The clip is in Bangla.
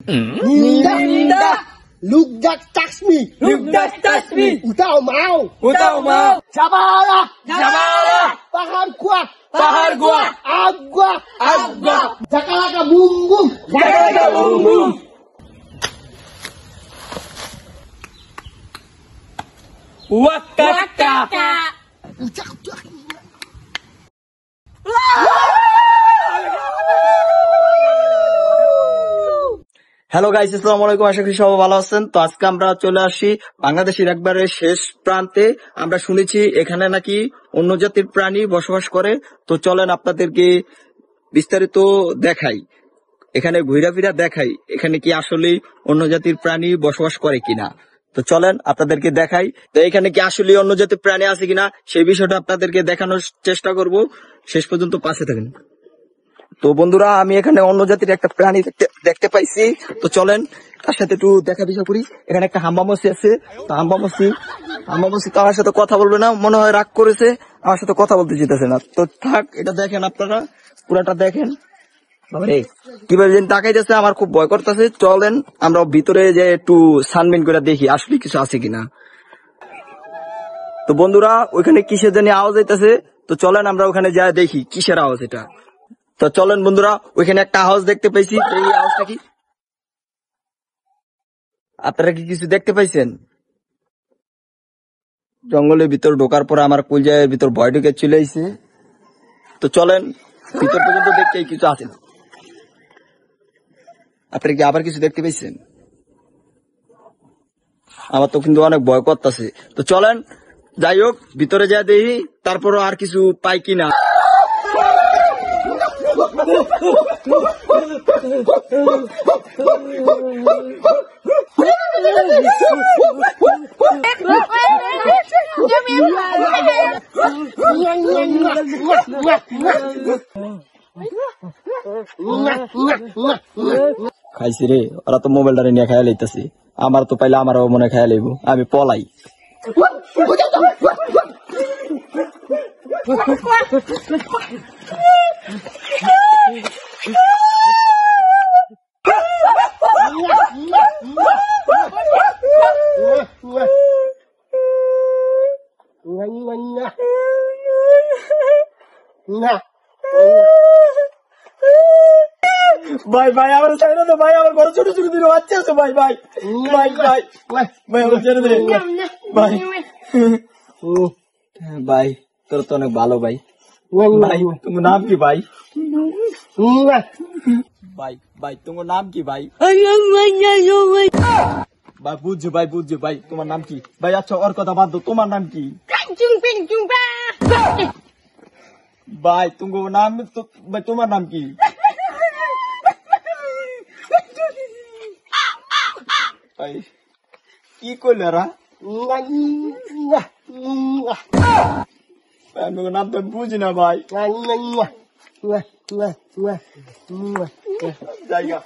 Ninda. Look that touch me. Utao mau. Jabala. Pahar gua. Agua. Jakalaka boom boom. Waka. Hello guys, আসসালামু আলাইকুম। আশা করি সবাই ভালো আছেন। তো আজকে আমরা চলে আসি বাংলাদেশের একবারে শেষ প্রান্তে। আমরা শুনেছি এখানে নাকি অন্য জাতির প্রাণী বসবাস করে। তো চলেন আপনাদেরকে বিস্তারিত দেখাই, এখানে ঘুরা ফিরা দেখাই এখানে কি আসলে অন্য জাতির প্রাণী বসবাস করে কিনা। তো চলেন আপনাদেরকে দেখাই তো এখানে কি আসলে অন্য জাতির প্রাণী আছে কিনা সেই বিষয়টা আপনাদেরকে দেখানোর চেষ্টা করব। শেষ পর্যন্ত পাশে থাকেন। তো বন্ধুরা, আমি এখানে অন্য জাতির একটা প্রাণী দেখতে পাইছি। তো চলেন তার সাথে একটু দেখা বিষয় করি। এখানে একটা হাম্বামসি আছে। তো হাম্বামসি তো আমার সাথে কথা বলবে না, মনে হয় রাগ করেছে, আমার সাথে কথা বলতে যেতেছে না। তো থাক, এটা দেখেন আপনারা, পুরাটা দেখেন। কিভাবে তাকাইতেছে, আমার খুব ভয় করতেছে। চলেন আমরা ভিতরে যে একটু ছানবিন করে দেখি আসলে কিছু আছে কিনা। তো বন্ধুরা, ওইখানে কিসের জানি আওয়াজ হইতেছে। তো চলেন আমরা ওখানে যাই দেখি কিসের আওয়াজ এটা। তো চলেন বন্ধুরা, ওইখানে একটা আওয়াজ দেখতে পাইছি। এই আওয়াজটা কি? আপনারা কি কিছু দেখতে পাইছেন? জঙ্গলের ভিতর ঢোকার পর আমার কলজায়ের ভিতর ভয় ঢুকে চলে আইছে। তো চলেন ভিতর পর্যন্ত দেখতে কিছু আছে না। আপনারা কি আবার কিছু দেখতে পাইছেন? আমার তো কিন্তু অনেক ভয় করতেছে। তো চলেন যাই হোক ভিতরে যা দেখি, তারপরও আর কিছু পাই কিনা। খাইছি রে, ওরা তো মোবাইলটা নিয়ে খাইয়া লইতেছে। আমার তো পাইলে আমারও মনে খাইয়া লইব, আমি পলাই। ভাই আমার চাই না তো ভাই, আমার ঘরে ছোট ছোট দিন বাচ্চা আছে। ভাই আমার ছেড়ে দে ভাই। তোর তো অনেক ভালো ভাই। তোমার নাম কি ভাই? ভাই তোমার নাম কি ভাই? বুঝছো ভাই তোমার নাম কি ভাই? আচ্ছা ওর কথা বাদ দো, তোমার নাম কি ভাই? তোমার নাম তো ভাই, তোমার নাম কি ভাই? কি করলে রা? নাম তো বুঝি না ভাই। জায়গা